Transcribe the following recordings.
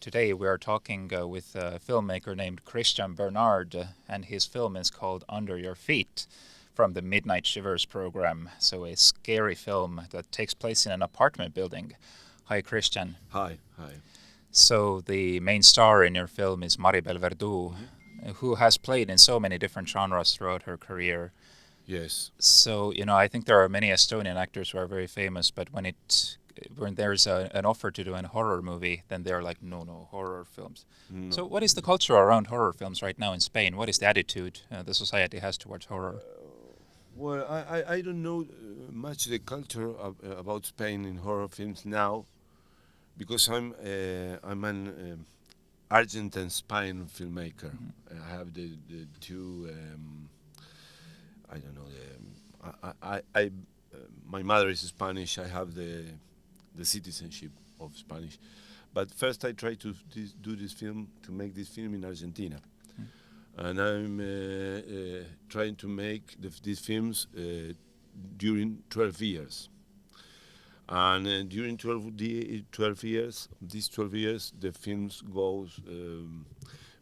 Today we are talking with a filmmaker named Cristian Bernard, and his film is called Under Your Feet from the Midnight Shivers program. So a scary film that takes place in an apartment building. Hi, Cristian. Hi, hi. So the main star in your film is Maribel Verdú, who has played in so many different genres throughout her career. Yes. So, I think there are many Estonian actors who are very famous, but when there's an offer to do a horror movie, then they're like, no, horror films. No. So what is the culture around horror films right now in Spain? What is the attitude the society has towards horror? Well, I don't know much the culture about Spain in horror films now, because I'm an Argentine Spain filmmaker. I have the two. I don't know. My mother is Spanish. I have the citizenship of Spanish. But first, I tried to make this film in Argentina, and I'm trying to make these films during 12 years. And during 12 years, these 12 years, the films goes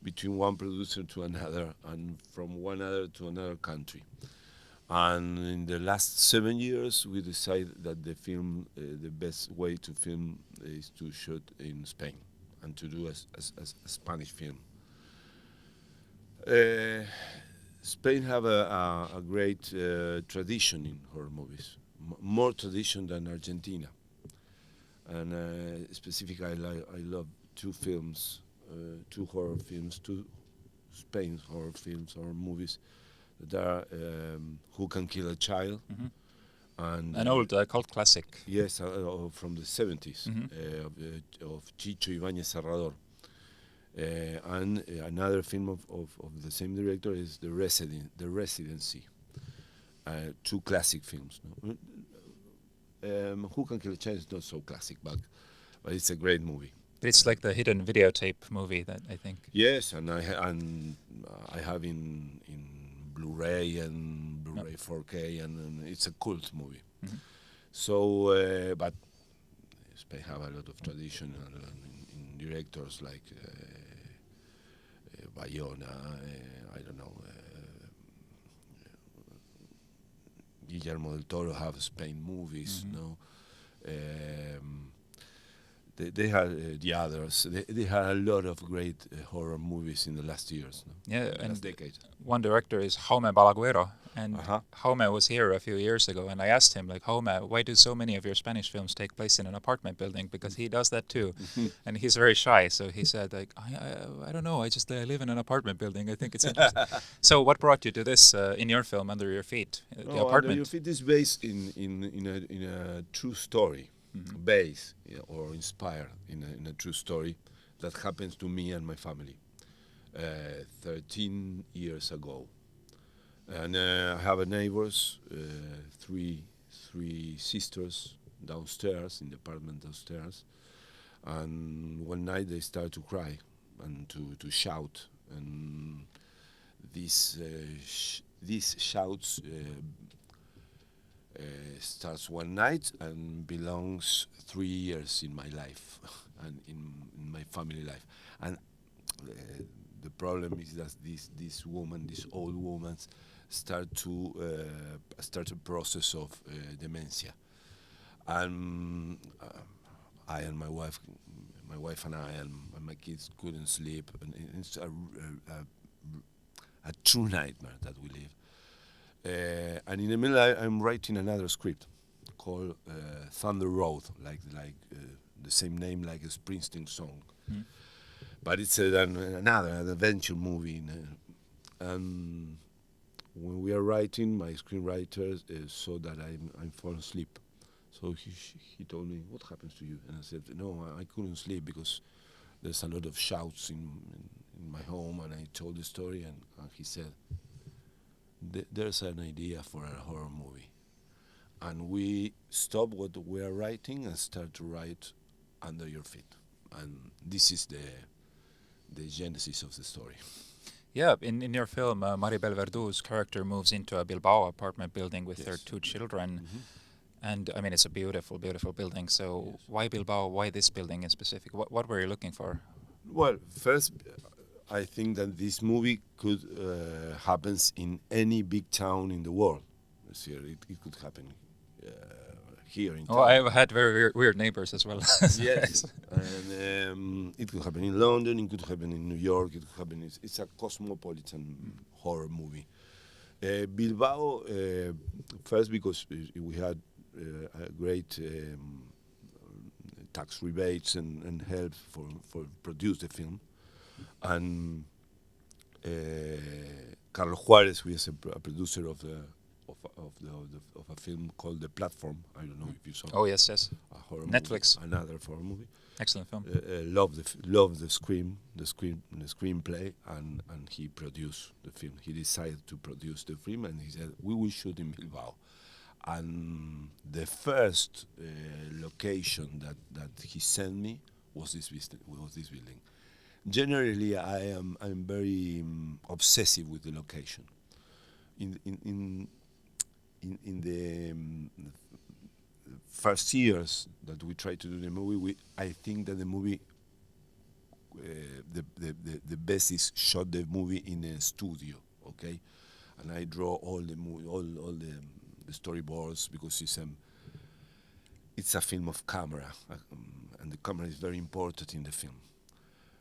between one producer to another, and from one other to another country. And in the last 7 years, we decided that the best way to film is to shoot in Spain and to do a Spanish film. Spain have a great tradition in horror movies, more tradition than Argentina. And specifically, I love two films, two horror films, two Spain horror films or movies that are Who Can Kill a Child, and An old cult classic. yes, from the 70s, of Chicho Ibáñez Serrador. And another film of the same director is The Residency. Two classic films. No? Who Can Kill a Child is not so classic, but it's a great movie. It's like the hidden videotape movie that I think. Yes, and I have in Blu-ray and Blu-ray 4K, and it's a cult movie. So, but Spain have a lot of tradition in directors like Bayona, I don't know, Guillermo del Toro have Spain movies, no? They had the others. They had a lot of great horror movies in the last years. No? Yeah, the and last decade. one director is Jaume Balaguero, and Uh-huh. Jaume was here a few years ago, and I asked him, like, Jaume, why do so many of your Spanish films take place in an apartment building? Because he does that too, and he's very shy. So he said, like, I don't know, I live in an apartment building. I think it's interesting. So what brought you to this in your film, Under Your Feet, the Under apartment? Your Feet is based in a true story, based or inspired in a true story that happens to me and my family 13 years ago. And I have a neighbors, three sisters downstairs in the apartment downstairs. And one night they start to cry and to shout, and these shouts starts one night and belongs 3 years in my life and in my family life. And the problem is that this old woman, start a process of dementia, and I and my wife and I and my kids couldn't sleep, and it's a true nightmare that we live. And in the middle, I'm writing another script called Thunder Road, like the same name like a Springsteen song. But it's an adventure movie. And when we are writing, my screenwriter saw that I'm falling asleep. So he told me, what happens to you? And I said, no, I couldn't sleep because there's a lot of shouts in my home. And I told the story, and he said, there's an idea for a horror movie. And we stop what we are writing and start to write Under Your Feet. And this is the genesis of the story. Yeah, in your film, Maribel Verdú's character moves into a Bilbao apartment building with their Yes. 2 children. And I mean, it's a beautiful, beautiful building. So Yes. why Bilbao? Why this building in specific? What were you looking for? Well, first, I think that this movie could happens in any big town in the world. Here, it could happen uh, here in Oh, town. I've had very weird neighbors as well. Yes, and it could happen in London. It could happen in New York. It could happen. It's a cosmopolitan horror movie. Bilbao, first because we had a great tax rebates and help for produce the film, and Carlos Juarez, who is a producer of a film called The Platform. I don't know if you saw. Oh yes, yes. A horror Netflix. movie, another horror movie. Excellent film. Love the screenplay, and he produced the film. He decided to produce the film, and he said we will shoot in Bilbao. And the first location that he sent me was this building. Generally, I'm very obsessive with the location. In the first years that we tried to do the movie, I think that the movie, the best is shot the movie in a studio, okay, and I draw all the movie, all the storyboards, because it's a film of camera, and the camera is very important in the film.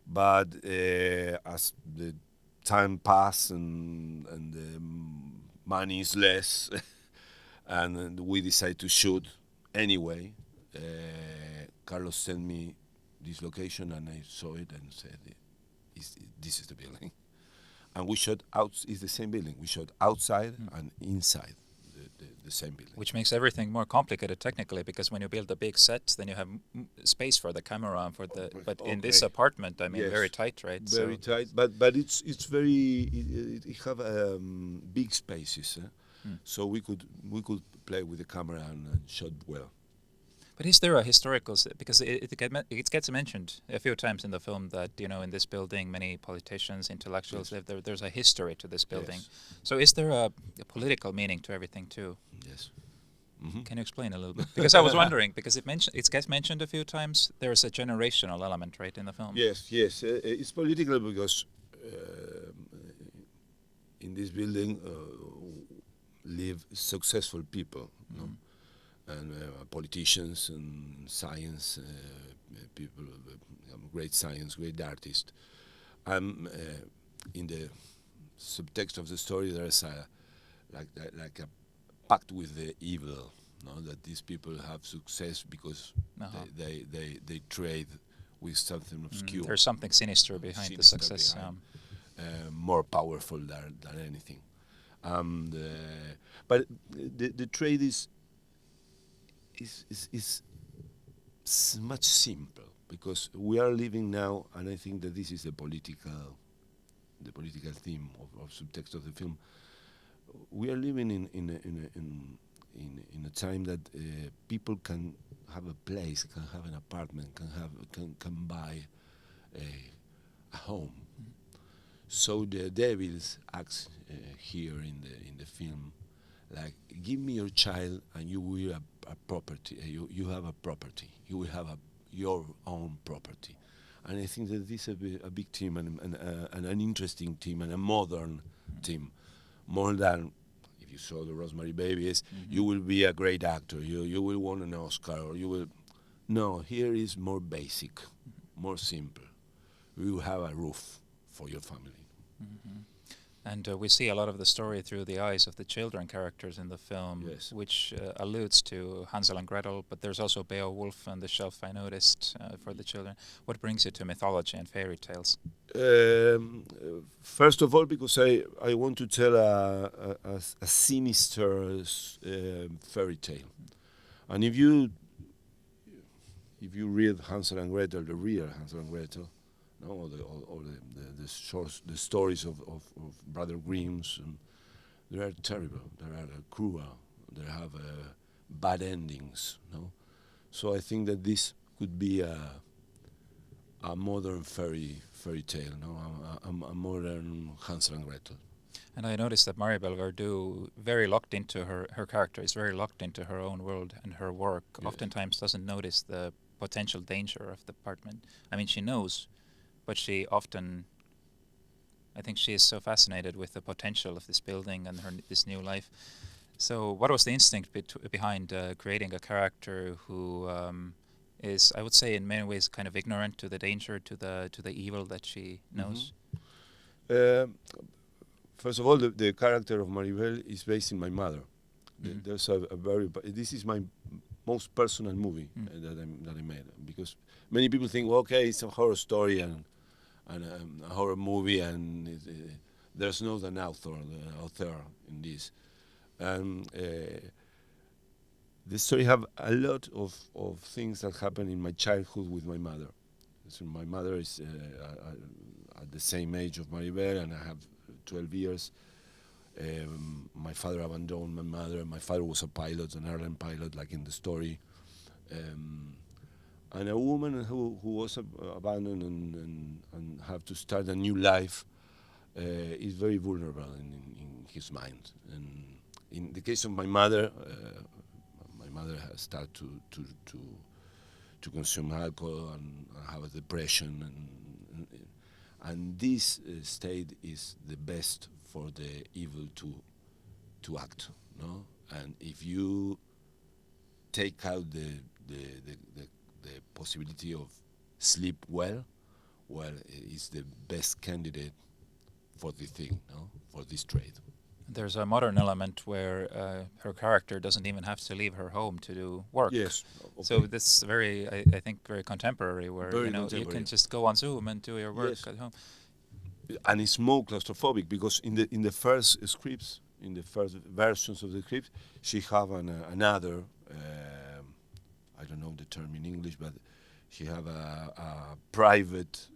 But as the time passes and the money is less, and we decide to shoot anyway, Carlos sent me this location, and I saw it and said, "This is the building." And we shot out. It's the same building. We shot outside and inside the same building. Which makes everything more complicated technically, because when you build a big set, then you have space for the camera and for the. But in this apartment, I mean, Yes. very tight, right? Very So tight, but it's very it have big spaces, so we could play with the camera and shot well. But is there a historical, because it gets mentioned a few times in the film that, you know, in this building many politicians, intellectuals Yes. live. There's a history to this building. Yes. So is there a political meaning to everything too? Yes. Can you explain a little bit? Because I was wondering, because it gets mentioned a few times, there's a generational element, right, in the film? Yes, yes. It's political because in this building live successful people, no? And politicians and science people, great science, great artists. In the subtext of the story, there's a like a pact with the evil, no? That these people have success because they trade with something obscure. There's something sinister behind the success. More powerful than anything. But the trade is much simple, because we are living now, and I think that this is the political theme of subtext of the film. We are living in a time that people can have a place, can have an apartment, can buy a home. So the devils acts here in the film like, give me your child and you will have a property. You have a property. You will have your own property. And I think that this is a big team and an interesting team and a modern team. More than, if you saw the Rosemary Babies, you will be a great actor. You will win an Oscar, or you will. No, here is more basic, more simple. You will have a roof for your family. And we see a lot of the story through the eyes of the children characters in the film, Yes. which alludes to Hansel and Gretel, but there's also Beowulf and the Shelf I Noticed for the children. What brings you to mythology and fairy tales? First of all, because I want to tell a sinister fairy tale. And if you read Hansel and Gretel, the real Hansel and Gretel, no, all the stories of Brother Grimm's, they are terrible. They are cruel. They have bad endings. No, so I think that this could be a modern fairy tale. No, a modern Hansel and Gretel. And I noticed that Maribel Verdú, very locked into her character, is very locked into her own world and her work. Yes. Oftentimes doesn't notice the potential danger of the apartment. I mean, she knows, but she often, I think she is so fascinated with the potential of this building and this new life. So what was the instinct behind creating a character who is, I would say, in many ways kind of ignorant to the danger, to the evil that she knows? First of all, the character of Maribel is based in my mother. There's a very. This is my most personal movie that I made, because many people think, well, okay, it's a horror story and a horror movie, and there's not an author in this. And the story have a lot of things that happened in my childhood with my mother. So my mother is at the same age of Maribel, and I have 12 years. My father abandoned my mother. My father was a pilot, an airline pilot, like in the story. And a woman who was abandoned and have to start a new life is very vulnerable in his mind. And in the case of my mother has started to consume alcohol and have a depression, and this state is the best for the evil to act, no? And if you take out the possibility of sleep well, it's the best candidate for this thing, no? For this trait. There's a modern element where her character doesn't even have to leave her home to do work. Yes. Okay. So this is very, I think, very contemporary, where you can just go on Zoom and do your work at home. And it's more claustrophobic, because in the first scripts, in the first versions of the script, she have another, I don't know the term in English, but she have a private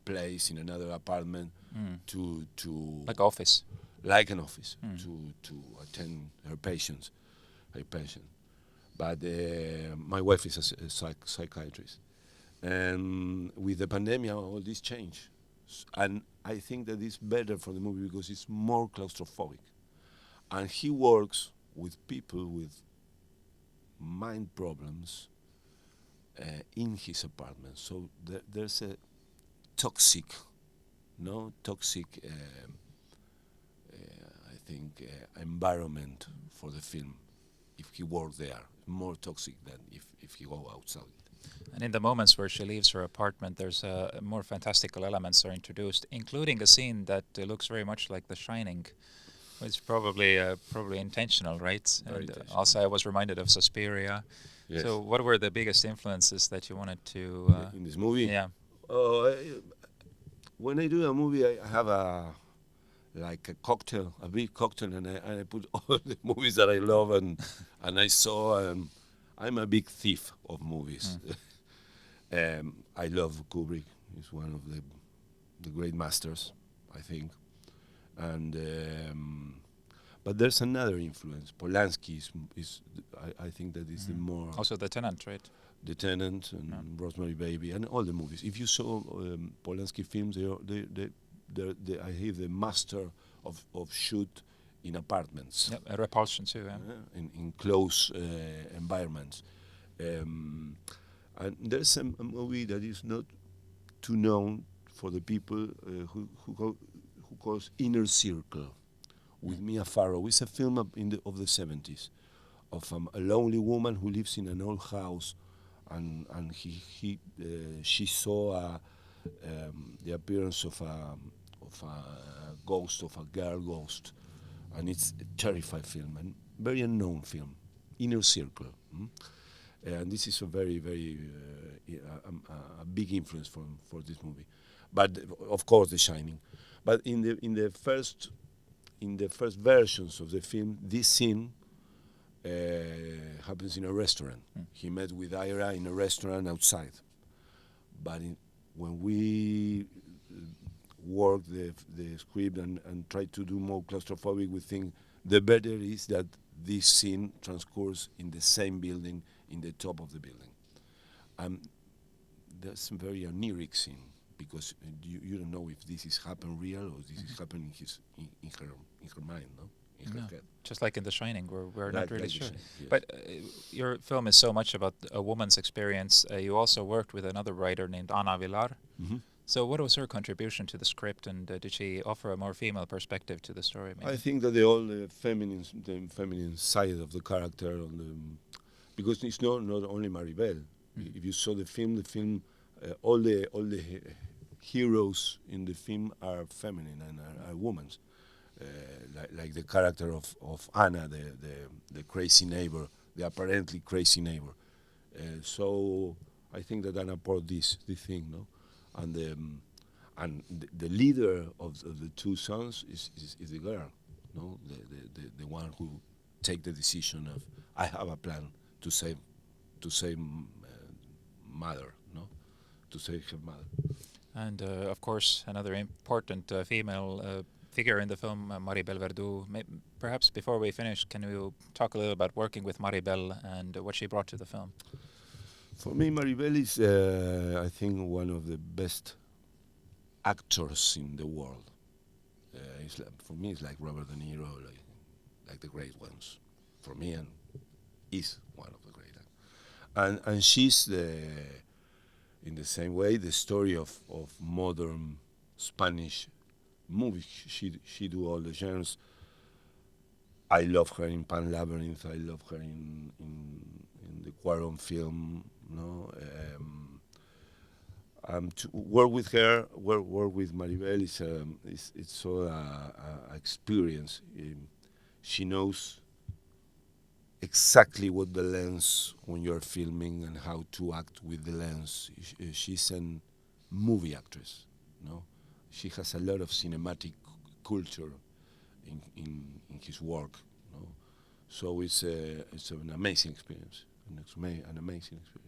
place in another apartment to like office. Like an office to attend her patients, But my wife is a psychiatrist, and with the pandemic, all this changed. And I think that it's better for the movie because it's more claustrophobic, and he works with people with mind problems in his apartment. So there's a toxic environment for the film if he worked there, more toxic than if he go outside. And in the moments where she leaves her apartment, there's more fantastical elements are introduced, including a scene that looks very much like The Shining. It's probably intentional, right? Very And intentional. also I was reminded of Suspiria. Yes. So what were the biggest influences that you wanted to... in this movie? Yeah. When I do a movie, I have a big cocktail, and I put all the movies that I love and I saw. I'm a big thief of movies. I love Kubrick. He's one of the great masters, I think. And but there's another influence. Polanski is I think that is the more... Also The Tenant, right? The Tenant and Rosemary Baby and all the movies. If you saw Polanski films, I hear the master of shoot in apartments. Yep, Repulsion too. Yeah. In close environments. And there's a movie that is not too known for the people who calls Inner Circle with Mia Farrow. It's a film of the 70s of a lonely woman who lives in an old house, and she saw the appearance of a ghost, of a girl ghost, and it's a terrifying film and very unknown film, Inner Circle. And this is a very, very a big influence for this movie. But of course, The Shining. But in the first versions of the film, this scene happens in a restaurant. He met with Ira in a restaurant outside. But when we work the script and try to do more claustrophobic, we think the better is that this scene transcurs in the same building, in the top of the building. That's a very oniric scene, because you don't know if this is happened real or this is happening in her mind, no? In her head. Just like in The Shining, where we're not really sure. Yes. But your film is so much about a woman's experience. You also worked with another writer named Ana Vilar. Mm-hmm. So what was her contribution to the script, and did she offer a more female perspective to the story? Maybe? I think that the feminine side of the character, because it's not only Maribel. If you saw the film, all the heroes in the film are feminine and are women. Like the character of Anna, the crazy neighbor, the apparently crazy neighbor. So I think that Anna brought this thing, no, and the leader of the two sons is the girl, no, the one who take the decision of I have a plan to save mother, no, to save her mother. And of course, another important female figure in the film, Maribel Verdú. Perhaps before we finish, can you talk a little about working with Maribel and what she brought to the film? For me, Maribel is, I think, one of the best actors in the world. For me, it's like Robert De Niro, like the great ones. For me, and is one of the great. And she's in the same way the story of modern Spanish movies. She do all the genres. I love her in Pan Labyrinth. I love her in the Cuarón film. No, to work with her, work with Maribel it's so a experience. She knows exactly what the lens when you're filming and how to act with the lens. She's a movie actress, no. She has a lot of cinematic culture in his work, no. So it's an amazing experience, an amazing experience.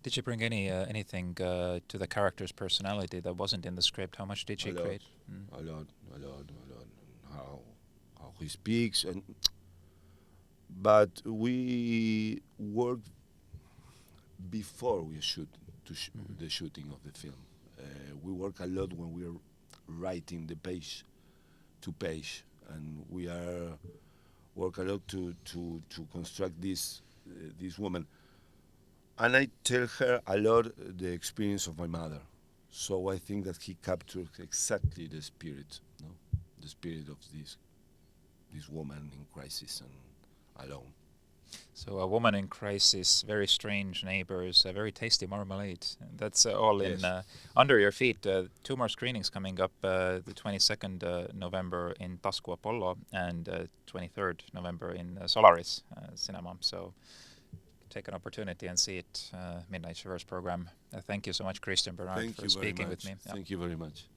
Did she bring anything to the character's personality that wasn't in the script? How much did she create? A lot. How he speaks, but we worked before we shoot the shooting of the film. We work a lot when we are writing the page to page, and we work a lot to construct this woman. And I tell her a lot the experience of my mother. So I think that he captured exactly the spirit, no? The spirit of this woman in crisis and alone. So a woman in crisis, very strange neighbors, a very tasty marmalade. That's all Yes. in under your feet. 2 more screenings coming up, the 22nd November in Tasku Apollo and 23rd November in Solaris Cinema. So take an opportunity and see it, Midnight Shivers program. Thank you so much, Cristian Bernard, for speaking with me. Thank you very much.